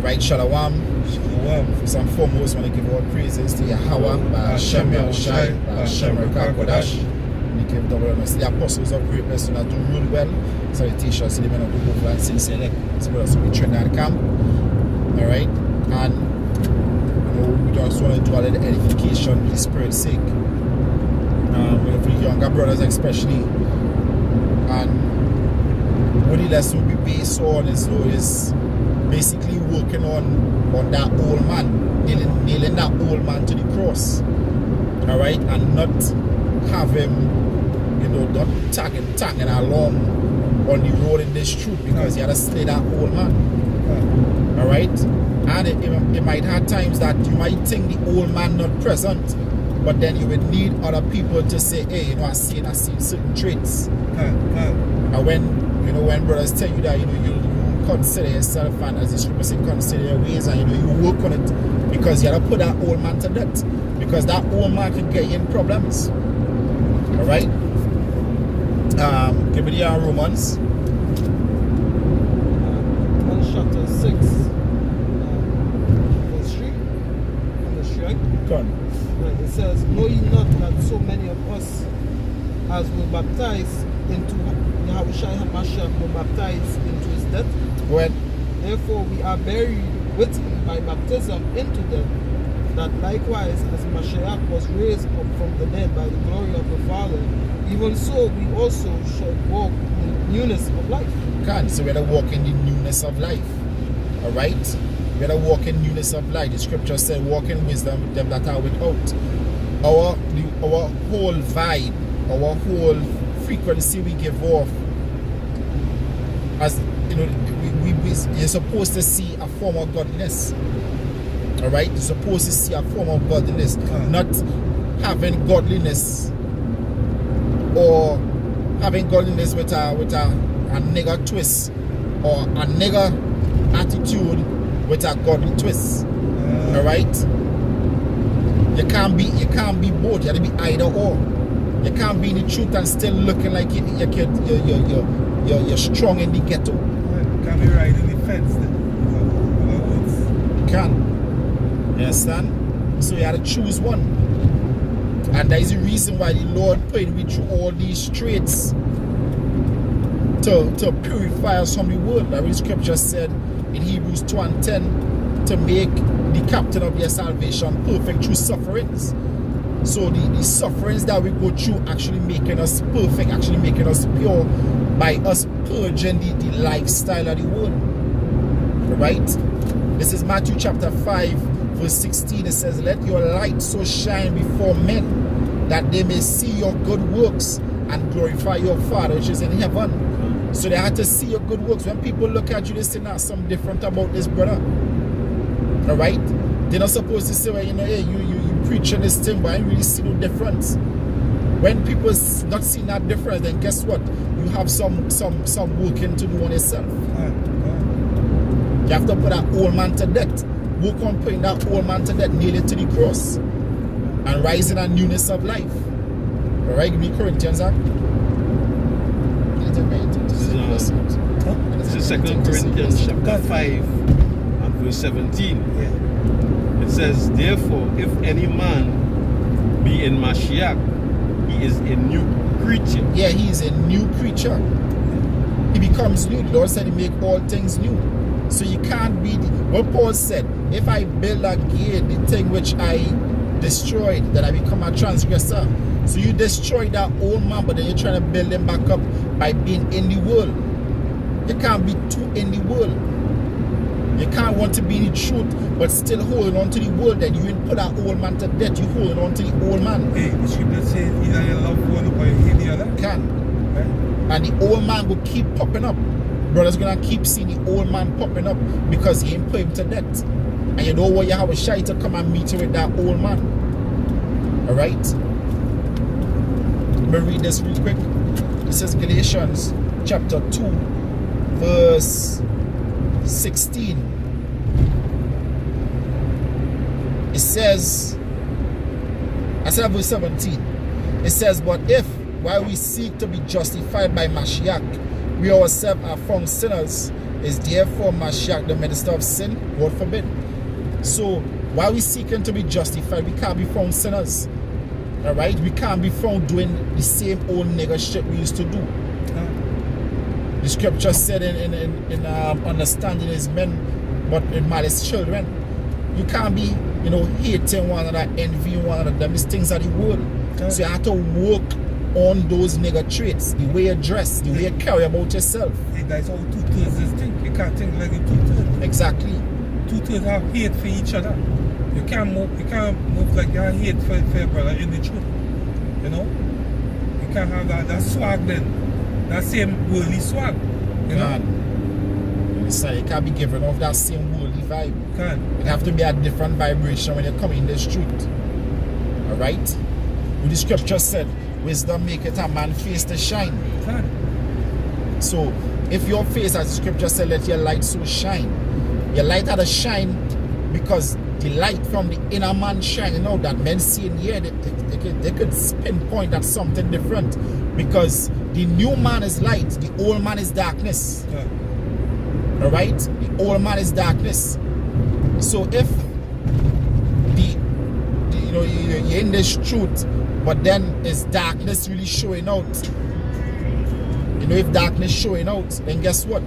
Right, Shalom. First and foremost, I want to give all praises to Yahweh, Hashem Yahushai, Hashem Kodash. We give double honor to the apostles of greatness who are doing real well. Salutations to the men of the Hope and Sin Select. So we also be trained at camp. Alright? And we just want to do a little edification for the Spirit's sake. For the younger brothers especially. And what the lesson will be based on is basically working on that old man, nailing that old man to the cross. Alright? And not have him, not tagging along on the road in this truth, because you had to slay that old man. Alright? And it might have times that you might think the old man not present, but then you would need other people to say, hey, I see certain traits. And when brothers tell you that, you consider yourself, and as the scripture says, consider your ways, and you work on it, because you have to put that old man to death, because that old man can get you in problems. Alright? Give me the Romans. Romans chapter 6, verse 3. From the strike. Go on. Right, it says, know ye not that so many of us as were baptized into Yahushua HaMashiach were baptized into his death? Go ahead. Therefore we are buried with him by baptism into death, that likewise as Mashiach was raised up from the dead by the glory of the Father, even so we also shall walk in newness of life. So we're to walk in the newness of life. Alright? We're to walk in newness of life. The scripture said, walk in wisdom with them that are without. Our whole vibe, our whole frequency we give off, as you're supposed to see a form of godliness. Alright? You're supposed to see a form of godliness, not having godliness, or having godliness with a nigger twist, or a nigger attitude with a godly twist. Alright? You can't be both. You have to be either or. You can't be in the truth and still looking like you're strong in the ghetto. You can't be riding the fence then. You can't. You understand? So you have to choose one. And that is the reason why the Lord put me through all these traits to purify us from the world. Like the scripture said in Hebrews 2:10, to make the captain of your salvation perfect through sufferings. So the sufferings that we go through actually making us perfect, actually making us pure, by us purging the lifestyle of the world. Right? This is Matthew chapter 5 verse 16. It says, let your light so shine before men, that they may see your good works and glorify your Father which is in heaven. So they had to see your good works. When people look at you, they say, nah, something different about this brother. Alright? They're not supposed to say, well, hey, you preaching this thing, but I don't really see no difference. When people not seeing that difference, then guess what? You have some working to do on yourself. You have to put that old man to death. Work on putting that old man to death, nail it to the cross, and rise in a newness of life. Alright, give me Corinthians, Zach. This is 2 Corinthians chapter 5 and verse 17. It says, therefore, if any man be in Mashiach, he is a new creature. Yeah, he is a new creature. He becomes new. The Lord said he make all things new. So you can't be, what Paul said, if I build again the thing which I destroyed, then I become a transgressor. So you destroy that old man, but then you're trying to build him back up by being in the world. You can't be too in the world. You can't want to be in the truth, but still holding on to the world. Then you didn't put that old man to death. You holding on to the old man. Hey, the scripture says either you love one or you hate the other. Can. Right? And the old man will keep popping up. Brothers gonna keep seeing the old man popping up because he ain't put him to death. And you know what? You have a shy to come and meet you with that old man. Alright? Let me read this real quick. This is Galatians chapter 2 verse 16. It says, I said verse 17. It says, but if while we seek to be justified by Mashiach, we ourselves are found sinners, Is therefore Mashiach the minister of sin? God forbid. So while we seeking to be justified, we can't be found sinners. Alright? We can't be found doing the same old nigger shit we used to do. The scripture said in understanding is men, but in malice children. You can't be, hating one another, envying one another. Them is things of the world. So you have to work on those nigger traits, the way you dress, the way you carry about yourself. Hey, that's how two-thirds think. You can't think like a two-thirds. Exactly. Two-thirds have hate for each other. You can't move like you have hate for your brother in the truth. You know? You can't have that swag then. That same worldly swag. You know? So you can't be giving off that same worldly vibe. Can't. It have to be a different vibration when you come in this truth. Alright? What the scripture said, wisdom maketh a man face to shine. Can't. So if your face, as the scripture said, let your light so shine. Your light had to shine because the light from the inner man shining out that men see in here, they could pinpoint at something different. Because the new man is light, the old man is darkness. Yeah. Alright? The old man is darkness. So if you're in this truth, but then is darkness really showing out? If darkness showing out, then guess what?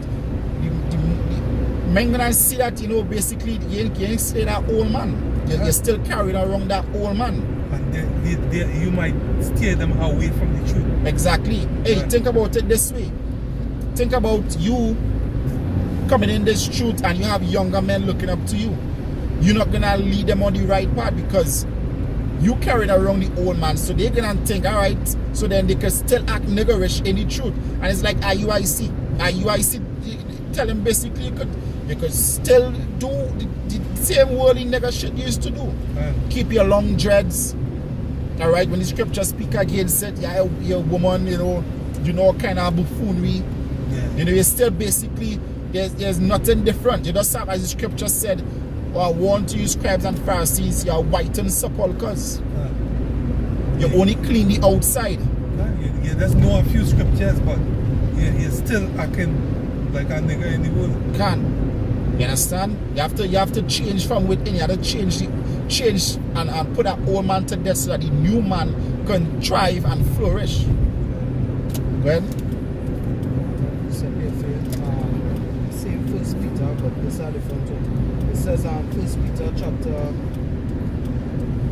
Men gonna see that, basically you ain't say that old man. You're still carrying around that old man. And you might steer them away from the truth. Exactly. Hey, think about it this way. Think about you coming in this truth and you have younger men looking up to you. You're not gonna lead them on the right path because you carried around the old man. So they're gonna think, alright, so then they can still act niggerish in the truth. And it's like IUIC. Tell them basically you could still do the same worldly nigger shit you used to do. Keep your long dreads. Alright, when the scripture speak against it, you're a woman, you know kind of buffoonery. Yeah. You're still basically, there's nothing different. You just have, as the scripture said, I want to use scribes and Pharisees, you're whitened sepulchres. You only clean the outside. Yeah, there's no a few scriptures, but you're still acting like a nigger in the world. You understand? You have to change from within. You have to change and put that old man to death so that the new man can thrive and flourish. Well, same First Peter, but this is a different one. It says First Peter chapter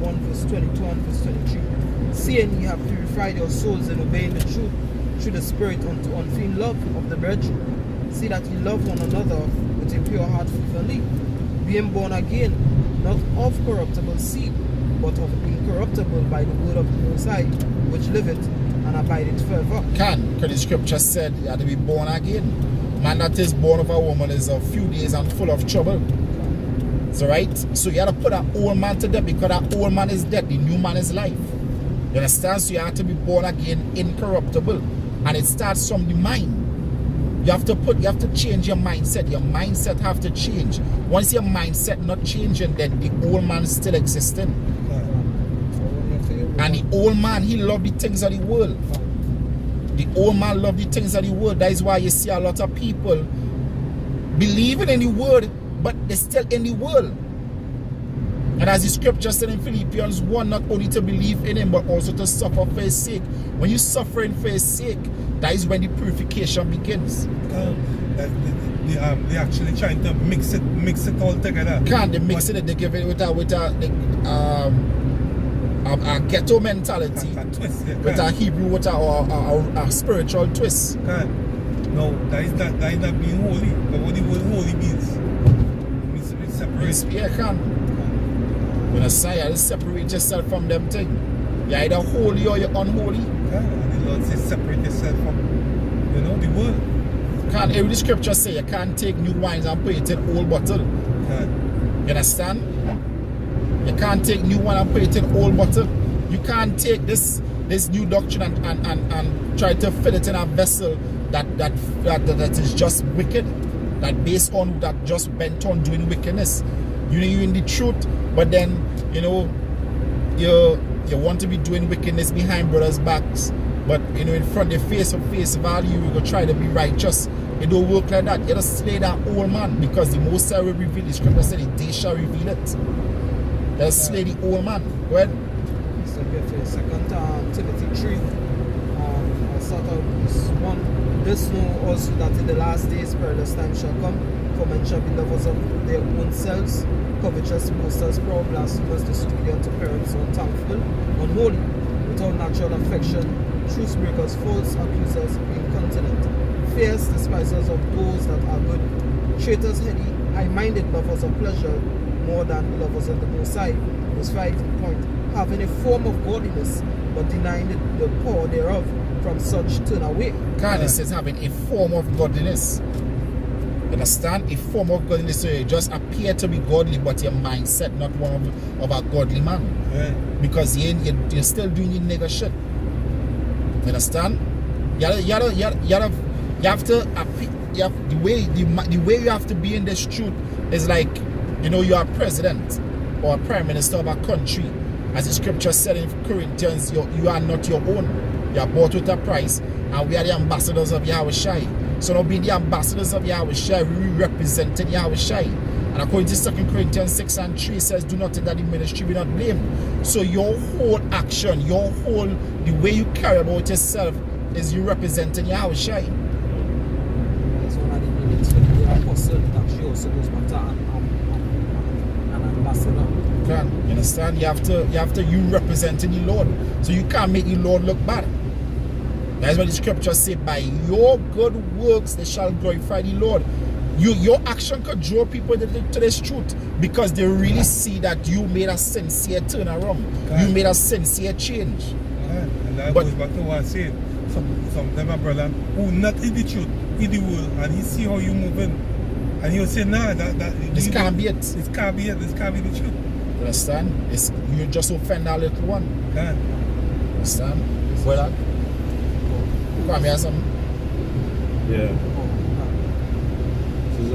1 verse 22 and verse 23. Seeing ye have purified your souls in obeying the truth through the Spirit unto unfeigned love of the brethren. See that ye love one another with a pure heart fervently, being born again, not of corruptible seed, but of incorruptible by the word of the Most High, which liveth and abideth forever. Because the scripture said you have to be born again. Man that is born of a woman is a few days and full of trouble. So right? So you have to put that old man to death because that old man is dead, the new man is life. You understand? So you have to be born again incorruptible. And it starts from the mind. You have to change your mindset. Your mindset have to change. Once your mindset not changing, then the old man is still existing. And the old man, he love the things of the world. The old man love the things of the world. That is why you see a lot of people believing in the word, but they're still in the world. And as the scripture said in Philippians 1, not only to believe in him, but also to suffer for his sake. When you suffering for his sake, that is when the purification begins. They're actually trying to mix it all together. They mix it? They give it with a ghetto mentality, a twist, with a Hebrew, with a spiritual twist. No, that is not being holy. But what the word holy means? It means to be separate. You understand? You have to separate yourself from them things. You're either holy or you're unholy. And the Lord says separate yourself from the world. Every the scripture say you can't take new wines and put it in old bottle. You understand? You can't take new wine and put it in old bottle. You can't take this new doctrine and try to fit it in a vessel that is just wicked, that based on that just bent on doing wickedness. You're in the truth, but then you want to be doing wickedness behind brothers' backs. But you know, in front of the face value, we go try to be righteous. It don't work like that. You just slay that old man because the Most High will reveal. The scripture said they shall reveal it. You just slay the old man. Go ahead. So Second Timothy 3. I'll start out this one. This know also that in the last days perilous times shall come, for men shall be lovers of their own selves, covetous, boasters, proud, blasphemers, disobedient to parents, unthankful, unholy, without natural affection, truce breakers, false accusers, incontinent, fierce, despisers of those that are good, traitors, heady, high-minded, lovers of pleasure more than lovers of the Most High. Verse 5 point, having a form of godliness, but denying the power thereof, from such turn away. God, it says having a form of godliness. You understand? A form of godliness, so you just appear to be godly, but your mindset not one of a godly man. Right. Because you're still doing your nigger shit. You understand? You have to the way you have to be in this truth is like, you know, you are president or a prime minister of a country. As the scripture said in Corinthians, you are not your own. You are bought with a price, and we are the ambassadors of Yahushai. So now being the ambassadors of Yahushai, we represented Yahushai. And according to 2 Corinthians 6:3 says, do not think that the ministry be not blamed. So your whole action, the way you carry about yourself is you representing Yahushai. That's one of the meanings of the apostle that she also goes back to an ambassador. You understand? You have to you representing the Lord. So you can't make the Lord look bad. That's what the scripture say, by your good works they shall glorify the Lord. Your action could draw people to this truth because they really see that you made a sincere turnaround. You made a sincere change. And that goes back to what I said. Some of my brother who not in the truth, in the world, and he see how you moving, and he'll say, nah, this can't be it. This can't be it. This can't be the truth. You understand? You just offend that little one. Can. Understand? Well, come here, some. Yeah. This is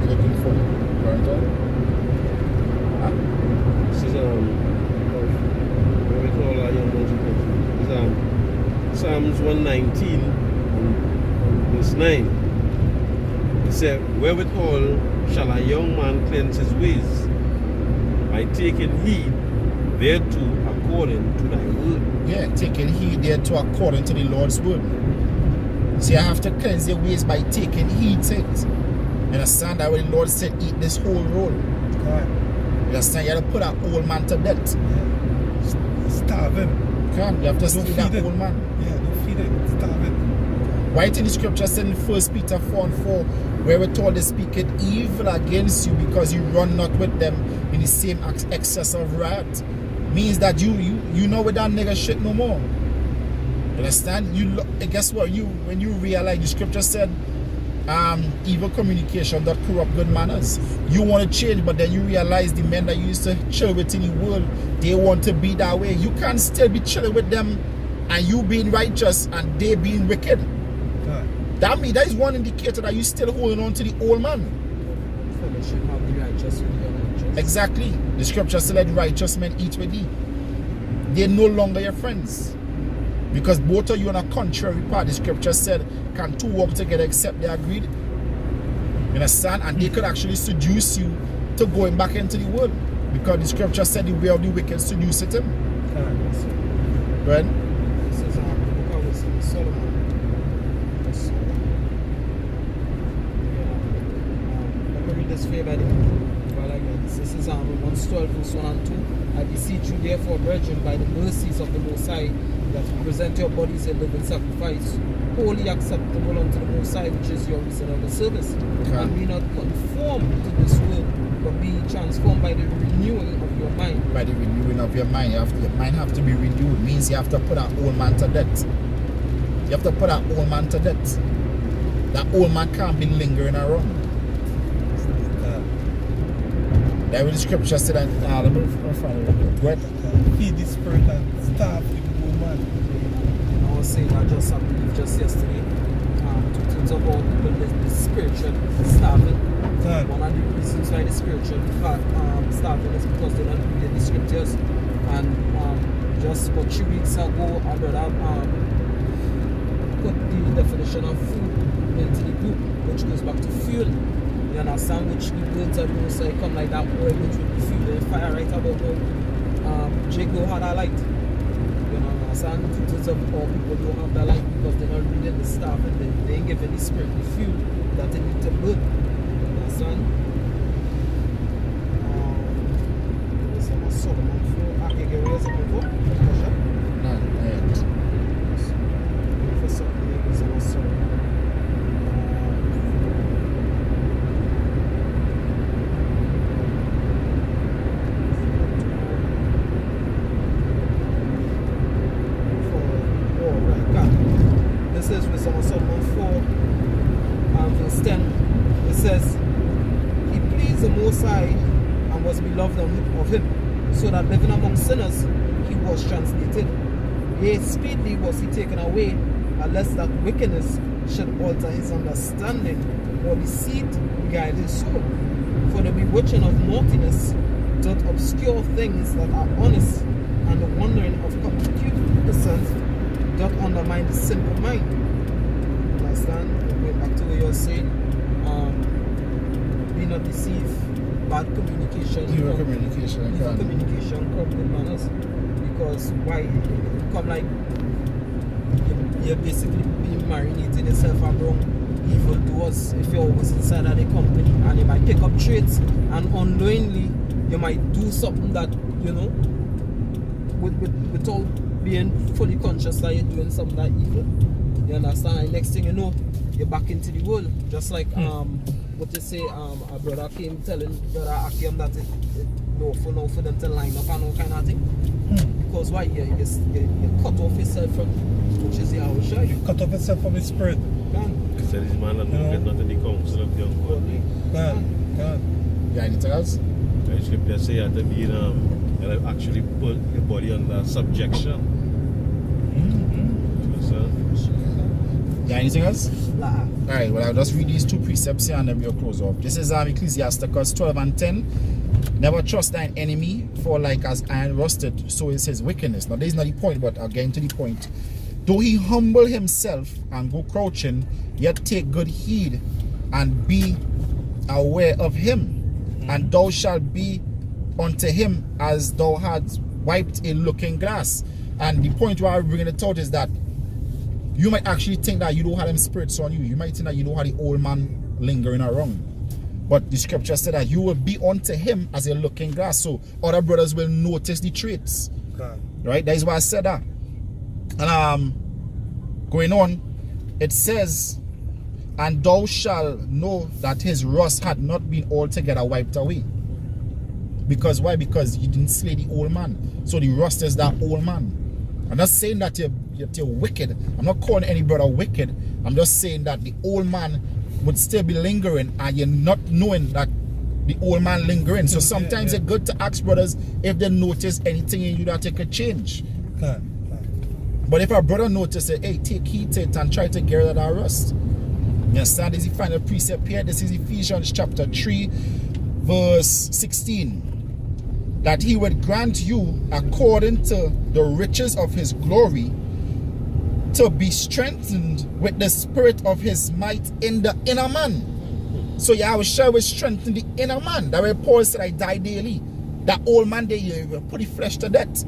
looking for parental. This is what we call our young ones. This is Psalms 119 verse 9. It said, wherewithal shall a young man cleanse his ways? By taking heed thereto according to thy word. Yeah, taking heed thereto according to the Lord's word. So you have to cleanse your ways by taking heed to it. You understand that when the Lord said, eat this whole roll. Can. You understand? You have to put that old man to death. Yeah. Starve him. You have to Don't steal that feed it. old man. Yeah, don't feed it. Starve it. Why in the scripture said in 1 Peter 4:4, where we're told they speak it evil against you because you run not with them in the same excess of wrath. Means that you know with that nigga shit no more. You understand? Guess what? When you realize the scripture said evil communication that corrupt good manners. You want to change, but then you realize the men that you used to chill with in the world, they want to be that way. You can't still be chilling with them and you being righteous and they being wicked. That is one indicator that you still holding on to the old man. Fellowship of the righteous with the unrighteous. Exactly. The scripture said let righteous men eat with thee. They're no longer your friends. Because both of you on a contrary path. The scripture said, can two walk together except they agreed? You understand? And they could actually seduce you to going back into the world. Because the scripture said the way of the wicked seduceth him. Right? This is the book of Solomon. Let me read this for you by the This is Romans 12 verse 1 and 2. I beseech you therefore, brethren, by the mercies of the Most High, that you present your bodies a living sacrifice, wholly acceptable unto the Most High, which is your reasonable service. And be not conformed to this world, but be transformed by the renewing of your mind. By the renewing of your mind. Your mind have to be renewed. Means you have to put that old man to death. You have to put that old man to death. That old man can't be lingering around. That what the scripture said that feed the spirit and starve the woman. I was saying that just yesterday. two things about the spiritual starving. God. One of the reasons why the spiritual starving is because they're not reading the scriptures. And just about 3 weeks ago, our brother put the definition of food into the group, which goes back to fuel. You understand? Which the words of the Most High come like that oil, which will be fuel and fire right about now. Jacob had a light. You know, understand? Two-thirds of all people don't have the light because they're not reading the stuff and they ain't giving the spirit the fuel that they need to burn. You understand? There's some Solomon for Akegere something for? No, right. For something, there's some Solomon. This is with Psalm 4 verse 10. It says, He pleased the Most High and was beloved of him, so that living among sinners he was translated. Yea, speedily was he taken away, unless that wickedness should alter his understanding, or deceit guide his soul. For the bewitching of naughtiness doth obscure things that are honest, and the wandering of concupiscence doth undermine the simple mind. Understand? Going back to what you were saying, be not deceived, bad communication, Evil communication, corrupt manners. Because why? It come like you're basically being marinating yourself around evil doers if you're always inside of the company, and you might pick up traits, and unknowingly you might do something that, you know, without being fully conscious that you're doing something that evil. You understand? And next thing you know, you're back into the world. Just like what you say, a brother came telling brother Akim that it lawful now for them to line up and all kind of thing. Because why? You cut off yourself from, which is Yahweh Shai. You cut off yourself from his spirit. He said this man and get not in the council of young God. God. Yeah, anything else? The scripture say you have to be you actually put your body under subjection. Yeah, anything else? Nah. Alright, well, I'll just read these two precepts here and then we'll close off. This is Ecclesiasticus 12 and 10. Never trust thine enemy, for like as iron rusted, so is his wickedness. Now, this is not the point, but again to the point. Though he humble himself and go crouching, yet take good heed and be aware of him. And thou shalt be unto him as thou hadst wiped a looking glass. And the point where I'm bringing it out is that you might actually think that you don't have them spirits on you. You might think that you don't have the old man lingering around. But the scripture said that you will be unto him as a looking glass. So other brothers will notice the traits. God. Right? That is why I said that. And going on, it says, and thou shalt know that his rust had not been altogether wiped away. Because why? Because you didn't slay the old man. So the rust is that old man. I'm not saying that you're wicked. I'm not calling any brother wicked. I'm just saying that the old man would still be lingering and you're not knowing that the old man lingering. So sometimes it's good to ask brothers if they notice anything in you that they could change. God. But if a brother notices, hey, take heed to it and try to get rid of that rust. You understand? This is the final precept here. This is Ephesians chapter 3, verse 16. That he would grant you, according to the riches of his glory, to be strengthened with the spirit of his might in the inner man. So Yahweh Shai will strengthen the inner man. That way Paul said, I die daily. That old man there, you will put the flesh to death.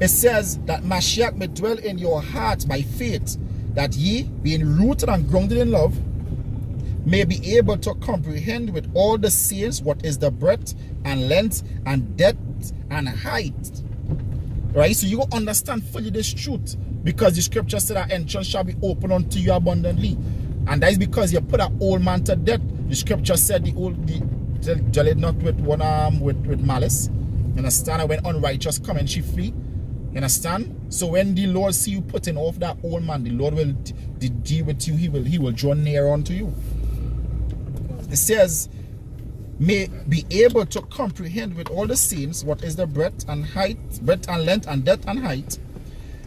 It says that Mashiach may dwell in your hearts by faith, that ye, being rooted and grounded in love, may be able to comprehend with all the saints what is the breadth and length and depth and height. Right? So you will understand fully this truth, because the scripture said that entrance shall be open unto you abundantly. And that is because you put an old man to death. The scripture said judge it not with one with malice. You understand? And when unrighteous come and she flee. You understand? So when the Lord see you putting off that old man, the Lord will deal with you. He will draw near unto you. It says, may be able to comprehend with all the saints what is the breadth and height, breadth and length and depth and height,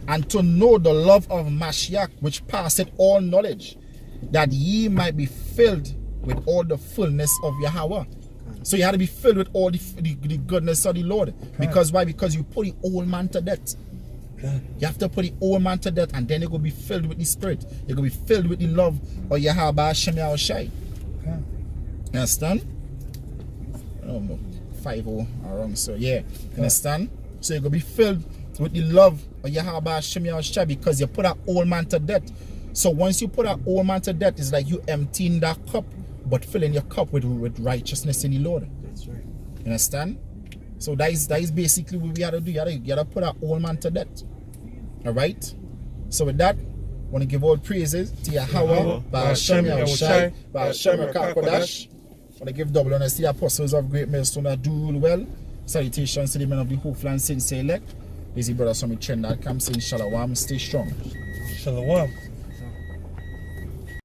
and to know the love of Mashiach, which passeth all knowledge, that ye might be filled with all the fullness of Yahweh. So you had to be filled with all the goodness of the Lord. Because why? Because you put the old man to death. You have to put the old man to death, and then you're going to be filled with the Spirit. You're going to be filled with the love of Yahweh Hashem Yahushai. You understand? 5-0 wrong, so yeah. You understand? So you're going to be filled with the love of Yahweh Hashem Yahushai because you put that old man to death. So once you put that old man to death, it's like you emptying that cup, but filling your cup with righteousness in the Lord. That's right. You understand? So that is basically what we gotta do. You gotta put our old man to death. Alright? So with that, I want to give all praises to Yahweh, Hashem Yahushai, Hashem Kodash. I want to give double honors to the apostles of Great Millstone that do well. Salutations to the men of the Hopeful and Sincere elect. This is brother Sammy Trend that comes in Shalom. Stay strong. Shalom.